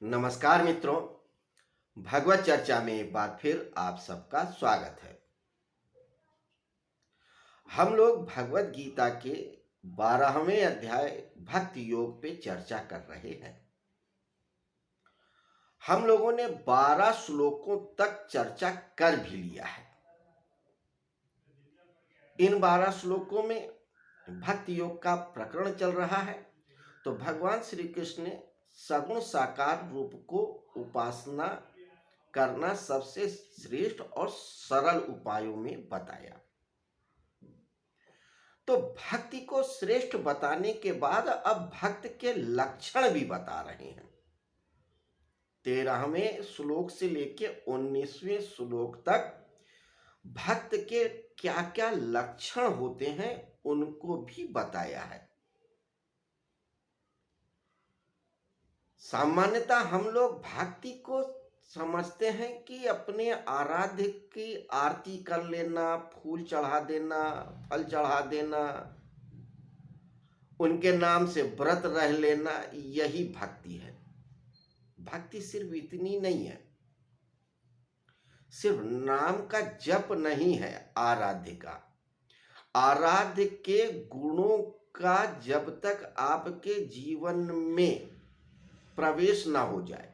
नमस्कार मित्रों, भगवत चर्चा में एक बार फिर आप सबका स्वागत है। हम लोग भगवत गीता के 12वें अध्याय भक्ति योग पे चर्चा कर रहे हैं। हम लोगों ने 12 श्लोकों तक चर्चा कर भी लिया है। इन 12 श्लोकों में भक्ति योग का प्रकरण चल रहा है। तो भगवान श्री कृष्ण ने सगुण साकार रूप को उपासना करना सबसे श्रेष्ठ और सरल उपायों में बताया। तो भक्ति को श्रेष्ठ बताने के बाद अब भक्त के लक्षण भी बता रहे हैं। 13वें श्लोक से लेके 19वें श्लोक तक भक्त के क्या क्या लक्षण होते हैं उनको भी बताया है। सामान्यतः हम लोग भक्ति को समझते हैं कि अपने आराध्य की आरती कर लेना, फूल चढ़ा देना, फल चढ़ा देना, उनके नाम से व्रत रह लेना, यही भक्ति है। भक्ति सिर्फ इतनी नहीं है, सिर्फ नाम का जप नहीं है आराध्य का। आराध्य के गुणों का जब तक आपके जीवन में प्रवेश ना हो जाए,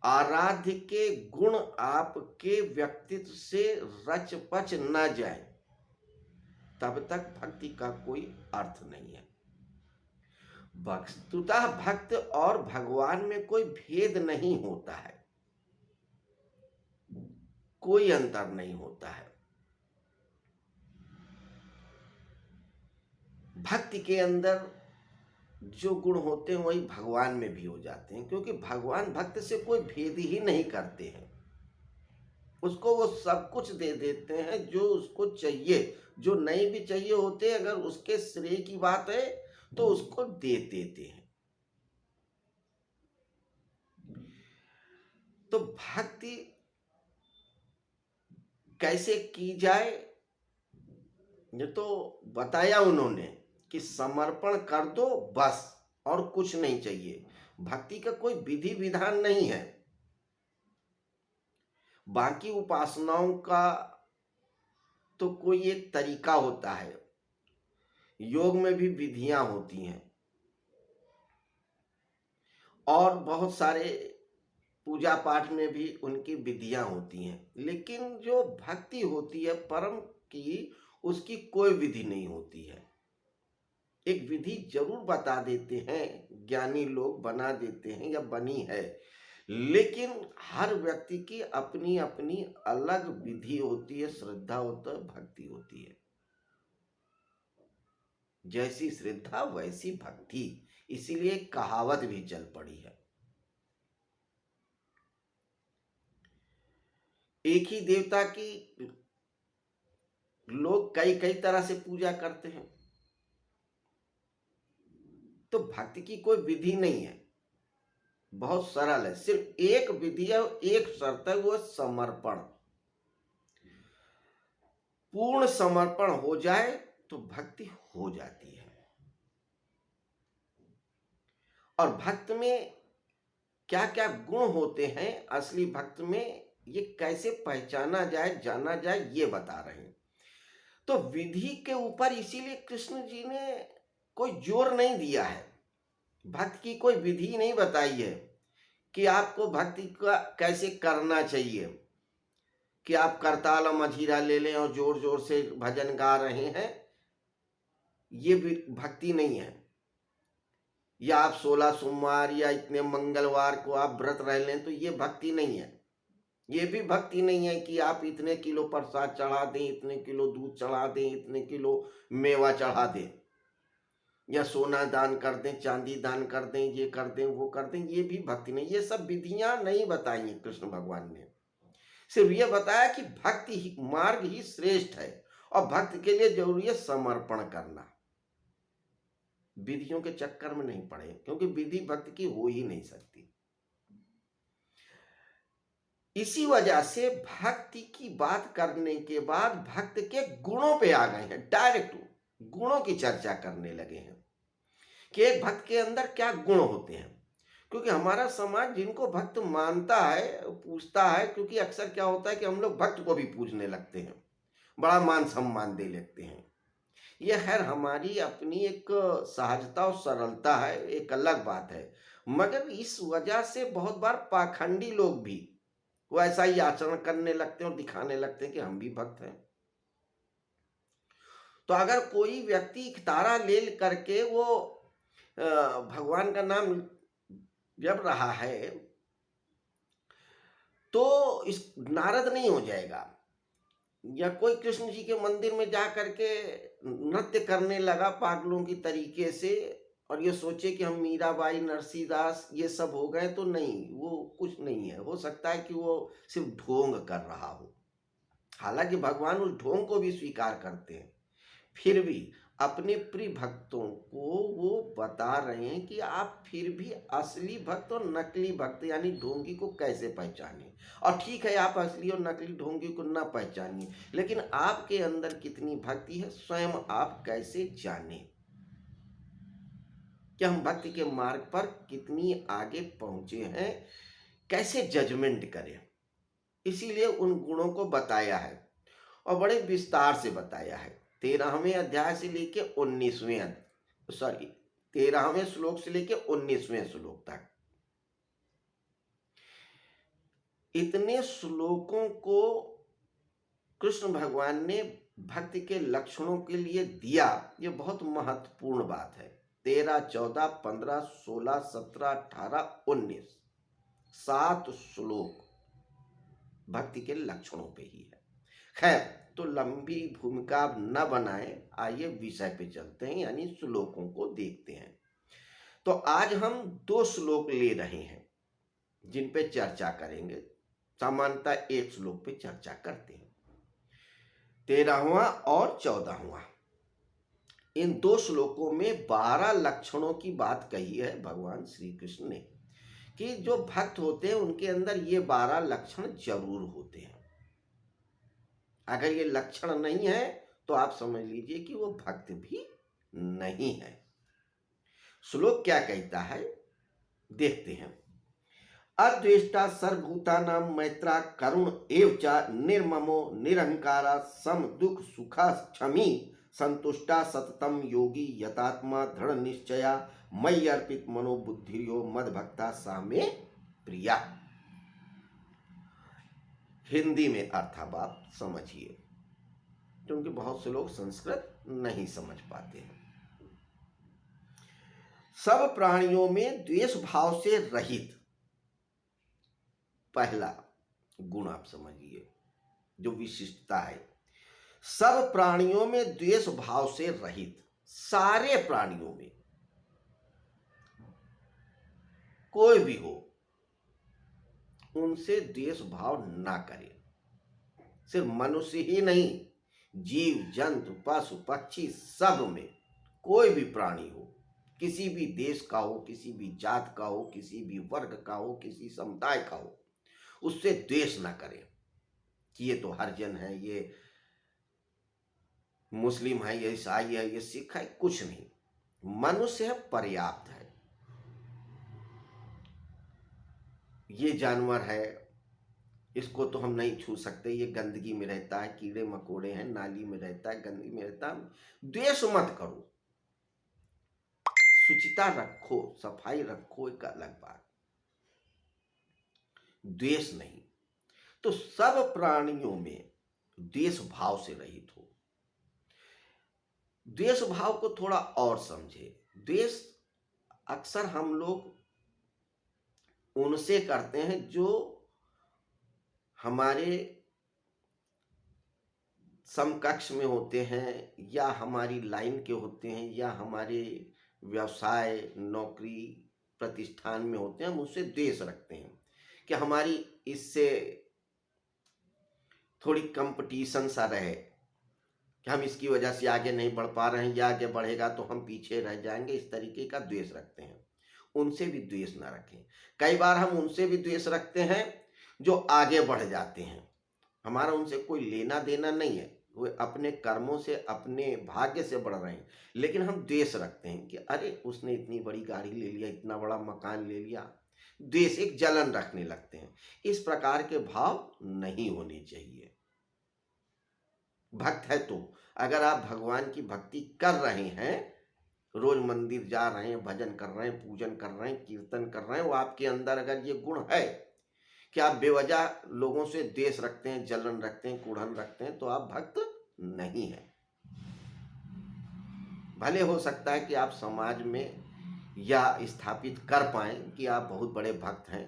आराध्य के गुण आपके व्यक्तित्व से रच पच न जाए, तब तक भक्ति का कोई अर्थ नहीं है। वस्तुतः भक्त और भगवान में कोई भेद नहीं होता है, कोई अंतर नहीं होता है। भक्ति के अंदर जो गुण होते हैं वही भगवान में भी हो जाते हैं, क्योंकि भगवान भक्त से कोई भेद ही नहीं करते हैं। उसको वो सब कुछ दे देते हैं जो उसको चाहिए। जो नहीं भी चाहिए होते, अगर उसके श्रेय की बात है तो उसको दे देते हैं। तो भक्ति कैसे की जाए ये तो बताया उन्होंने कि समर्पण कर दो बस, और कुछ नहीं चाहिए। भक्ति का कोई विधि विधान नहीं है। बाकी उपासनाओं का तो कोई एक तरीका होता है, योग में भी विधियां होती हैं और बहुत सारे पूजा पाठ में भी उनकी विधियां होती हैं, लेकिन जो भक्ति होती है परम की, उसकी कोई विधि नहीं होती है। एक विधि जरूर बता देते हैं, ज्ञानी लोग बना देते हैं या बनी है, लेकिन हर व्यक्ति की अपनी अपनी अलग विधि होती है, श्रद्धा होता है, भक्ति होती है। जैसी श्रद्धा वैसी भक्ति, इसीलिए कहावत भी चल पड़ी है। एक ही देवता की लोग कई कई तरह से पूजा करते हैं, तो भक्ति की कोई विधि नहीं है, बहुत सरल है। सिर्फ एक विधि है, एक शर्त है, वो समर्पण। पूर्ण समर्पण हो जाए तो भक्ति हो जाती है। और भक्त में क्या क्या गुण होते हैं, असली भक्त में ये कैसे पहचाना जाए, जाना जाए, ये बता रहे हैं। तो विधि के ऊपर इसीलिए कृष्ण जी ने कोई जोर नहीं दिया है। भक्त की कोई विधि नहीं बताई है कि आपको भक्ति का कैसे करना चाहिए, कि आप करताल और मझीरा ले लें और जोर जोर से भजन गा रहे हैं, ये भक्ति नहीं है। या आप 16 सोमवार या इतने मंगलवार को आप व्रत रह लें, तो ये भक्ति नहीं है। ये भी भक्ति नहीं है कि आप इतने किलो प्रसाद चढ़ा दें, इतने किलो दूध चढ़ा दें, इतने किलो मेवा चढ़ा दें, या सोना दान कर दें, चांदी दान कर दें, ये कर दें, वो कर दें, ये भी भक्ति नहीं। ये सब विधियां नहीं बताई कृष्ण भगवान ने। सिर्फ ये बताया कि भक्ति ही मार्ग ही श्रेष्ठ है, और भक्त के लिए जरूरी है समर्पण करना। विधियों के चक्कर में नहीं पड़े, क्योंकि विधि भक्त की हो ही नहीं सकती। इसी वजह से भक्ति की बात करने के बाद भक्त के गुणों पे आ गए हैं, डायरेक्ट गुणों की चर्चा करने लगे हैं कि एक भक्त के अंदर क्या गुण होते हैं। क्योंकि हमारा समाज जिनको भक्त मानता है, पूजता है, क्योंकि अक्सर क्या होता है कि हम लोग भक्त को भी पूजने लगते हैं, बड़ा मान-सम्मान दे लेते हैं। ये खैर हमारी अपनी एक सहजता और सरलता है, एक अलग बात है। मगर इस वजह से बहुत बार पाखंडी लोग भी वो ऐसा ही आचरण करने लगते हैं और दिखाने लगते हैं कि हम भी भक्त हैं। तो अगर कोई व्यक्ति एक तारा ले करके वो भगवान का नाम जप रहा है, तो इस नारद नहीं हो जाएगा। या कोई कृष्ण जी के मंदिर में जा करके नृत्य करने लगा पागलों की तरीके से, और ये सोचे कि हम मीराबाई, नरसीदास ये सब हो गए, तो नहीं, वो कुछ नहीं है। हो सकता है कि वो सिर्फ ढोंग कर रहा हो। हालांकि भगवान उस ढोंग को भी स्वीकार करते हैं, फिर भी अपने प्रिय भक्तों को वो बता रहे हैं कि आप फिर भी असली भक्त और नकली भक्त यानी ढोंगी को कैसे पहचानें। और ठीक है, आप असली और नकली ढोंगी को ना पहचानिए, लेकिन आपके अंदर कितनी भक्ति है स्वयं आप कैसे जानें कि हम भक्ति के मार्ग पर कितनी आगे पहुंचे हैं, कैसे जजमेंट करें। इसीलिए उन गुणों को बताया है और बड़े विस्तार से बताया है। 13वें अध्याय से लेके 13वें श्लोक से लेके 19वें श्लोक तक इतने श्लोकों को कृष्ण भगवान ने भक्ति के लक्षणों के लिए दिया। ये बहुत महत्वपूर्ण बात है। 13, 14, 15, 16, 17, 18, 19 7 श्लोक भक्ति के लक्षणों पे ही है। खैर, तो लंबी भूमिका अब न बनाएं, आइए विषय पे चलते हैं, यानी श्लोकों को देखते हैं। तो आज हम 2 श्लोक ले रहे हैं जिन पे चर्चा करेंगे। सामान्यतः एक श्लोक पे चर्चा करते हैं। 13वां और 14वां, इन 2 श्लोकों में 12 लक्षणों की बात कही है भगवान श्री कृष्ण ने कि जो भक्त होते हैं उनके अंदर ये 12 लक्षण जरूर होते हैं। अगर ये लक्षण नहीं है तो आप समझ लीजिए कि वो भक्त भी नहीं है। श्लोक क्या कहता है, देखते हैं। अद्वेष्टा सर्वभूतानां मैत्रा करुण एव च निर्ममो निरहंकारा सम दुख सुखा क्षमी संतुष्टा सततम योगी यतात्मा दृढ़ निश्चया मयि अर्पित मनोबुद्धिर्यो मद भक्ता सामे प्रिया। हिंदी में अर्थाभाव समझिए, क्योंकि बहुत से लोग संस्कृत नहीं समझ पाते हैं। सब प्राणियों में द्वेष भाव से रहित पहला गुण आप समझिए, जो विशिष्टता है। सब प्राणियों में द्वेष भाव से रहित, सारे प्राणियों में, कोई भी हो उनसे द्वेष भाव ना करें। सिर्फ मनुष्य ही नहीं, जीव जंतु पशु पक्षी सब में, कोई भी प्राणी हो, किसी भी देश का हो, किसी भी जात का हो, किसी भी वर्ग का हो, किसी समुदाय का हो, उससे द्वेष ना करें कि ये तो हरिजन है, ये मुस्लिम है, ये ईसाई है, ये सिख है। कुछ नहीं, मनुष्य है पर्याप्त है। ये जानवर है, इसको तो हम नहीं छू सकते, ये गंदगी में रहता है, कीड़े मकोड़े हैं, नाली में रहता है, गंदगी में रहता है। द्वेष मत करो, शुचिता रखो, सफाई रखो, एक अलग बात, द्वेष नहीं। तो सब प्राणियों में द्वेष भाव से रहित हो। द्वेष भाव को थोड़ा और समझे। द्वेष अक्सर हम लोग उनसे करते हैं जो हमारे समकक्ष में होते हैं, या हमारी लाइन के होते हैं, या हमारे व्यवसाय नौकरी प्रतिष्ठान में होते हैं। हम उससे द्वेष रखते हैं कि हमारी इससे थोड़ी कंपटीशन सा रहे, कि हम इसकी वजह से आगे नहीं बढ़ पा रहे हैं, या आगे बढ़ेगा तो हम पीछे रह जाएंगे। इस तरीके का द्वेष रखते हैं। उनसे भी द्वेष ना रखें। कई बार हम उनसे भी द्वेष रखते हैं जो आगे बढ़ जाते हैं। हमारा उनसे कोई लेना देना नहीं है, वो अपने कर्मों से, अपने भाग्य से बढ़ रहे हैं, लेकिन हम द्वेष रखते हैं कि अरे उसने इतनी बड़ी गाड़ी ले लिया, इतना बड़ा मकान ले लिया, द्वेष, एक जलन रखने लगते हैं। इस प्रकार के भाव नहीं होने चाहिए। भक्त है तो अगर आप भगवान की भक्ति कर रहे हैं, रोज मंदिर जा रहे हैं, भजन कर रहे हैं, पूजन कर रहे हैं, कीर्तन कर रहे हैं, वो आपके अंदर अगर ये गुण है कि आप बेवजह लोगों से द्वेष रखते हैं, जलन रखते हैं, कुढ़न रखते हैं, तो आप भक्त नहीं हैं। भले हो सकता है कि आप समाज में या स्थापित कर पाएं कि आप बहुत बड़े भक्त हैं,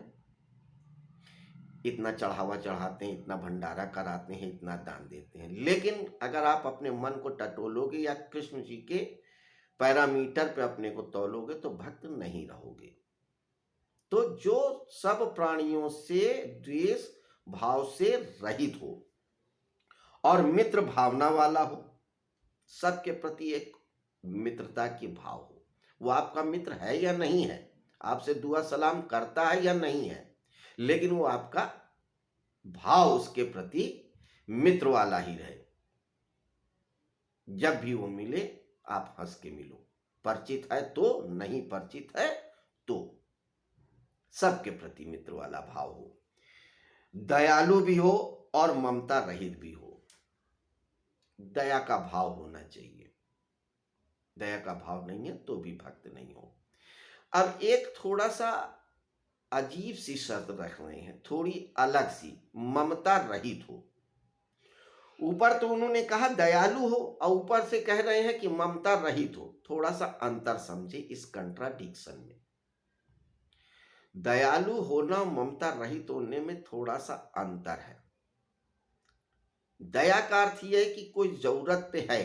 इतना चढ़ावा चढ़ाते हैं, इतना भंडारा कराते हैं, इतना दान देते हैं, लेकिन अगर आप अपने मन को टटोलोगे या कृष्ण जी के पैरामीटर पे अपने को तौलोगे तो भक्त नहीं रहोगे। तो जो सब प्राणियों से द्वेष भाव से रहित हो और मित्र भावना वाला हो, सबके प्रति एक मित्रता की भाव हो, वो आपका मित्र है या नहीं है, आपसे दुआ सलाम करता है या नहीं है, लेकिन वो आपका भाव उसके प्रति मित्र वाला ही रहे। जब भी वो मिले आप हंस के मिलो, परिचित है तो, नहीं परिचित है तो, सबके प्रति मित्र वाला भाव हो, दयालु भी हो और ममता रहित भी हो। दया का भाव होना चाहिए, दया का भाव नहीं है तो भी भक्त नहीं हो। अब एक थोड़ा सा अजीब सी शर्त रख रहे हैं, थोड़ी अलग सी, ममता रहित हो। ऊपर तो उन्होंने कहा दयालु हो और ऊपर से कह रहे हैं कि ममता रहित हो। थोड़ा सा अंतर समझे इस कंट्राडिक्शन में। दयालु होना ममता रहित होने में थोड़ा सा अंतर है। दया का अर्थ यह है कि कोई जरूरत पे है,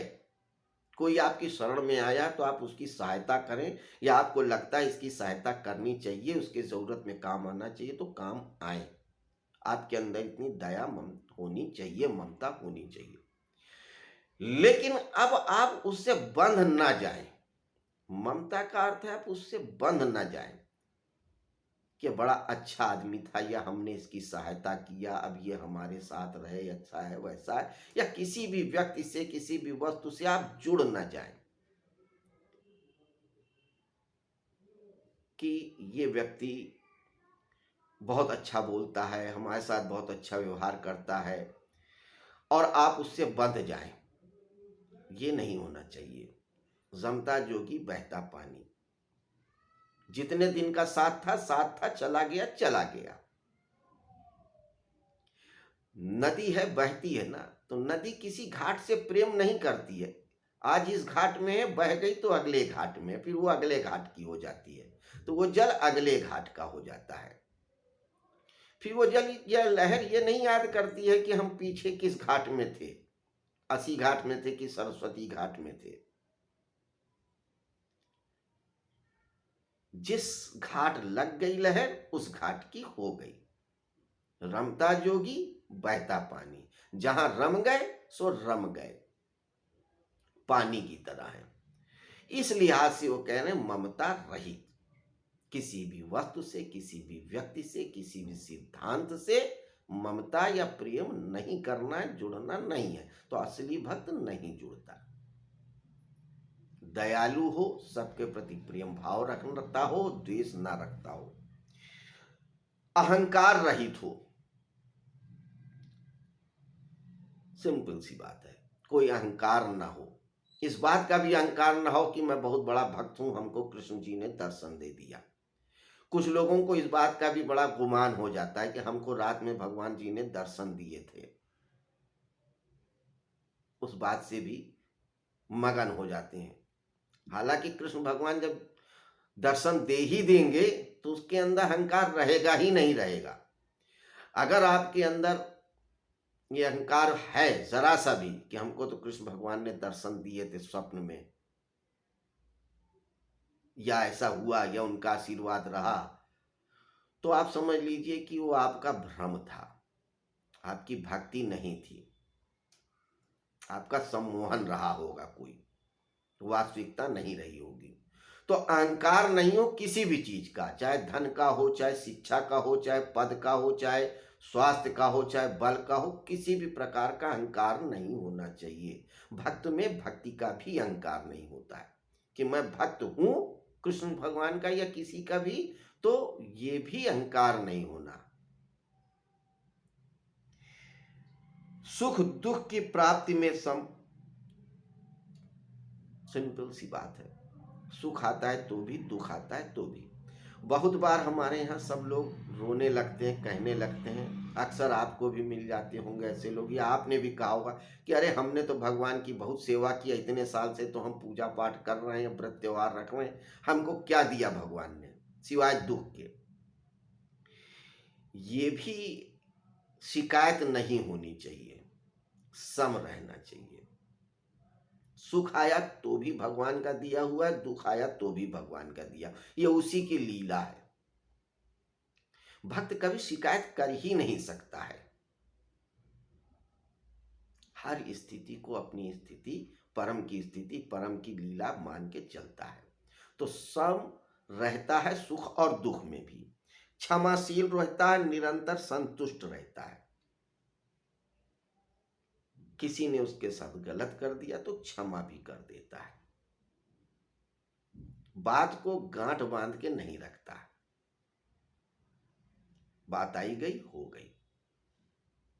कोई आपकी शरण में आया तो आप उसकी सहायता करें, या आपको लगता है इसकी सहायता करनी चाहिए, उसके जरूरत में काम आना चाहिए तो काम आए। आपके अंदर इतनी दया होनी चाहिए, ममता होनी चाहिए। लेकिन अब आप उससे बंध ना जाएं। ममता का अर्थ है आप उससे बंध ना जाएं कि बड़ा अच्छा आदमी था, या हमने इसकी सहायता किया, अब ये हमारे साथ रहे, अच्छा है, वैसा है, या किसी भी व्यक्ति से, किसी भी वस्तु से आप जुड़ ना जाएं कि ये व्यक्ति बहुत अच्छा बोलता है, हमारे साथ बहुत अच्छा व्यवहार करता है, और आप उससे बंध जाएं। ये नहीं होना चाहिए। जमता जोगी बहता पानी, जितने दिन का साथ था, चला गया चला गया। नदी है, बहती है ना, तो नदी किसी घाट से प्रेम नहीं करती है। आज इस घाट में है, बह गई तो अगले घाट में, फिर वो अगले घाट की हो जाती है, तो वो जल अगले घाट का हो जाता है। फिर वो जल या लहर ये नहीं याद करती है कि हम पीछे किस घाट में थे, अस्सी घाट में थे कि सरस्वती घाट में थे। जिस घाट लग गई लहर उस घाट की हो गई। रमता जोगी बहता पानी, जहां रम गए सो रम गए, पानी की तरह है। इस लिहाज से वो कह रहे हैं ममता रहित, किसी भी वस्तु से, किसी भी व्यक्ति से, किसी भी सिद्धांत से ममता या प्रेम नहीं करना है, जुड़ना नहीं है, तो असली भक्त नहीं जुड़ता। दयालु हो, सबके प्रति प्रेम भाव रखता हो, द्वेष ना रखता हो, अहंकार रहित हो। सिंपल सी बात है, कोई अहंकार ना हो। इस बात का भी अहंकार ना हो कि मैं बहुत बड़ा भक्त हूं, हमको कृष्ण जी ने दर्शन दे दिया। कुछ लोगों को इस बात का भी बड़ा गुमान हो जाता है कि हमको रात में भगवान जी ने दर्शन दिए थे, उस बात से भी मगन हो जाते हैं। हालांकि कृष्ण भगवान जब दर्शन दे ही देंगे तो उसके अंदर अहंकार रहेगा ही नहीं रहेगा। अगर आपके अंदर ये अहंकार है जरा सा भी कि हमको तो कृष्ण भगवान ने दर्शन दिए थे स्वप्न में, या ऐसा हुआ, या उनका आशीर्वाद रहा, तो आप समझ लीजिए कि वो आपका भ्रम था, आपकी भक्ति नहीं थी, आपका सम्मोहन रहा होगा, कोई वास्तविकता नहीं रही होगी। तो अहंकार नहीं हो किसी भी चीज का, चाहे धन का हो, चाहे शिक्षा का हो, चाहे पद का हो, चाहे स्वास्थ्य का हो, चाहे बल का हो, किसी भी प्रकार का अहंकार नहीं होना चाहिए। भक्त में भक्ति का भी अहंकार नहीं होता है कि मैं भक्त हूं कृष्ण भगवान का या किसी का भी, तो ये भी अहंकार नहीं होना। सुख दुख की प्राप्ति में सम, सिंपल सी बात है। सुख आता है तो भी, दुख आता है तो भी। बहुत बार हमारे यहाँ सब लोग रोने लगते हैं, कहने लगते हैं, अक्सर आपको भी मिल जाते होंगे ऐसे लोग, या आपने भी कहा होगा कि अरे हमने तो भगवान की बहुत सेवा की, इतने साल से तो हम पूजा पाठ कर रहे हैं, व्रत त्योहार रख रहे हैं, हमको क्या दिया भगवान ने सिवाय दुख के। ये भी शिकायत नहीं होनी चाहिए, सम रहना चाहिए। सुख आया तो भी भगवान का दिया हुआ है, दुख आया तो भी भगवान का दिया, ये उसी की लीला है। भक्त कभी शिकायत कर ही नहीं सकता है। हर स्थिति को अपनी स्थिति, परम की स्थिति, परम की लीला मान के चलता है। तो सम रहता है सुख और दुख में भी, क्षमाशील रहता है, निरंतर संतुष्ट रहता है। किसी ने उसके साथ गलत कर दिया तो क्षमा भी कर देता है, बात को गांठ बांध के नहीं रखता। बात आई गई हो गई।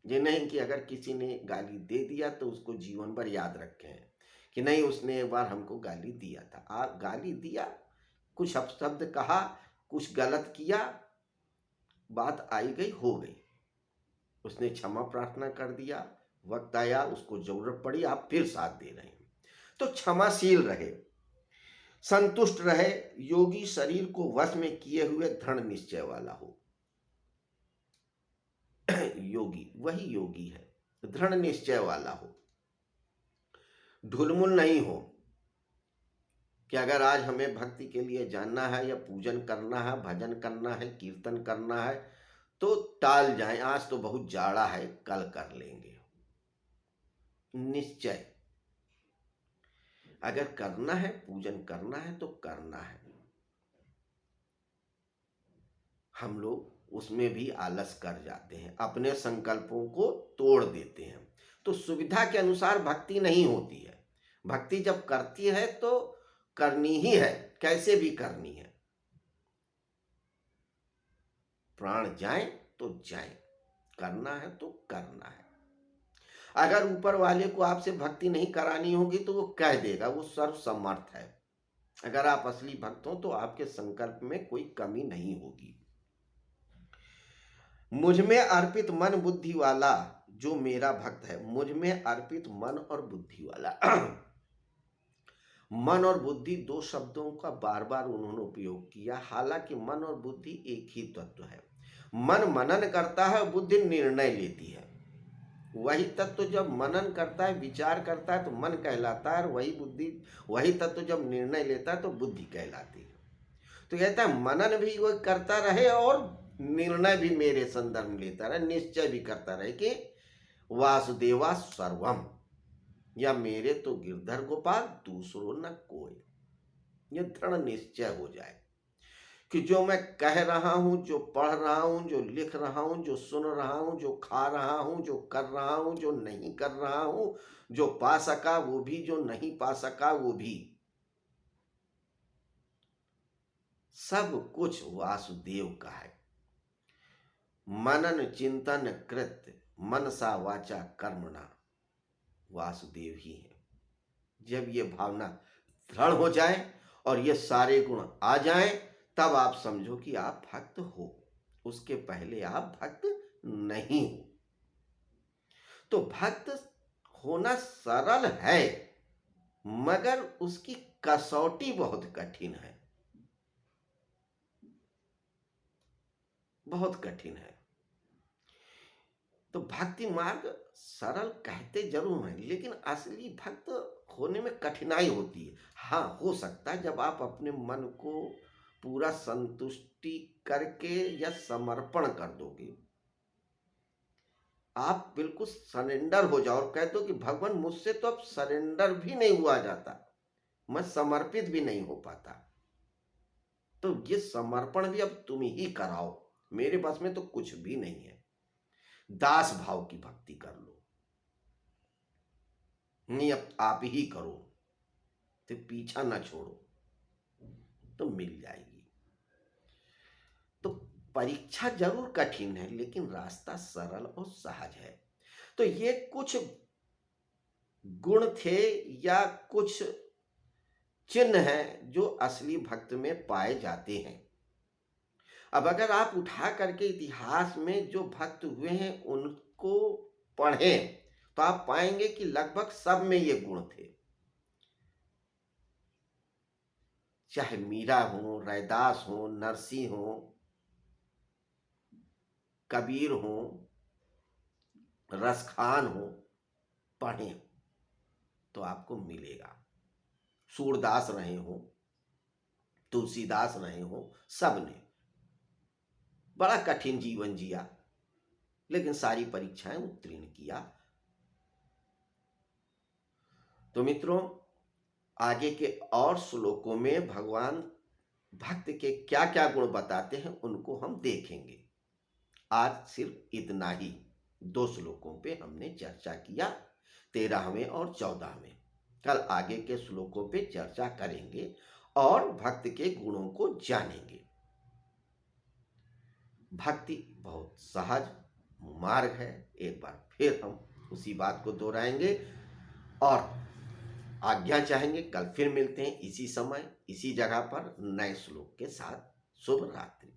ये नहीं कि अगर किसी ने गाली दे दिया तो उसको जीवन भर याद रखें कि नहीं उसने एक बार हमको गाली दिया था। आप गाली दिया, कुछ अपशब्द कहा, कुछ गलत किया, बात आई गई हो गई, उसने क्षमा प्रार्थना कर दिया, वक्त आया उसको जरूरत पड़ी, आप फिर साथ दे रहे हैं। तो क्षमाशील रहे, संतुष्ट रहे, योगी शरीर को वश में किए हुए दृढ़ निश्चय वाला हो। योगी वही योगी है, दृढ़ निश्चय वाला हो, ढुलमुल नहीं हो कि अगर आज हमें भक्ति के लिए जानना है या पूजन करना है, भजन करना है, कीर्तन करना है तो टाल जाएं, आज तो बहुत जाड़ा है, कल कर लेंगे। निश्चय, अगर करना है, पूजन करना है तो करना है। हम लोग उसमें भी आलस कर जाते हैं, अपने संकल्पों को तोड़ देते हैं। तो सुविधा के अनुसार भक्ति नहीं होती है। भक्ति जब करती है तो करनी ही है, कैसे भी करनी है। प्राण जाए तो जाए, करना है तो करना है। अगर ऊपर वाले को आपसे भक्ति नहीं करानी होगी तो वो कह देगा, वो सर्वसमर्थ है। अगर आप असली भक्त हो तो आपके संकल्प में कोई कमी नहीं होगी। मुझ में अर्पित मन बुद्धि वाला जो मेरा भक्त है, मुझ में अर्पित मन और बुद्धि वाला। मन और बुद्धि दो शब्दों का बार बार उन्होंने उपयोग किया, हालांकि मन और बुद्धि एक ही तत्व है। मन मनन करता है, बुद्धि निर्णय लेती है। वही तत्व जब मनन करता है, विचार करता है तो मन कहलाता है, और वही बुद्धि, वही तत्व जब निर्णय लेता है तो बुद्धि कहलाती है। तो कहता है मनन भी वो करता रहे और निर्णय भी मेरे संदर्भ में लेता रहे, निश्चय भी करता रहे कि वासुदेवा सर्वम, या मेरे तो गिरधर गोपाल, दूसरों न कोई। ये दृढ़ निश्चय हो जाए कि जो मैं कह रहा हूं, जो पढ़ रहा हूं, जो लिख रहा हूं, जो सुन रहा हूं, जो खा रहा हूं, जो कर रहा हूं, जो नहीं कर रहा हूं, जो पा सका वो भी, जो नहीं पा सका वो भी, सब कुछ वासुदेव का है। मनन चिंतन कृत मनसा वाचा कर्मणा, वासुदेव ही है। जब ये भावना दृढ़ हो जाए और ये सारे गुण आ जाएं, तब आप समझो कि आप भक्त हो। उसके पहले आप भक्त नहीं हो। तो भक्त होना सरल है, मगर उसकी कसौटी बहुत कठिन है, बहुत कठिन है। तो भक्ति मार्ग सरल कहते जरूर हैं, लेकिन असली भक्त होने में कठिनाई होती है। हाँ, हो सकता है जब आप अपने मन को पूरा संतुष्टि करके या समर्पण कर दोगे, आप बिल्कुल सरेंडर हो जाओ और कह दो कि भगवान मुझसे तो अब सरेंडर भी नहीं हुआ जाता, मैं समर्पित भी नहीं हो पाता, तो ये समर्पण भी अब तुम ही कराओ, मेरे पास में तो कुछ भी नहीं है। दास भाव की भक्ति कर लो, नहीं अब आप ही करो, तो पीछा ना छोड़ो, तो मिल जाएगी। तो परीक्षा जरूर कठिन है, लेकिन रास्ता सरल और सहज है। तो ये कुछ गुण थे या कुछ चिन्ह हैं जो असली भक्त में पाए जाते हैं। अब अगर आप उठा करके इतिहास में जो भक्त हुए हैं उनको पढ़ें, तो आप पाएंगे कि लगभग सब में ये गुण थे। चाहे मीरा हो, रैदास हो, नरसिंह हो, कबीर हो, रसखान हो, पढ़ें तो आपको मिलेगा। सूरदास रहे हो, तुलसीदास रहे हो, सबने बड़ा कठिन जीवन जिया, लेकिन सारी परीक्षाएं उत्तीर्ण किया। तो मित्रों, आगे के और श्लोकों में भगवान भक्त के क्या क्या गुण बताते हैं उनको हम देखेंगे। आज सिर्फ इतना ही 2 श्लोकों पे हमने चर्चा किया, 13वें और 14वें। कल आगे के श्लोकों पे चर्चा करेंगे और भक्त के गुणों को जानेंगे। भक्ति बहुत सहज मार्ग है, एक बार फिर हम उसी बात को दोहराएंगे और आज्ञा चाहेंगे। कल फिर मिलते हैं इसी समय इसी जगह पर नए श्लोक के साथ। शुभ रात्रि।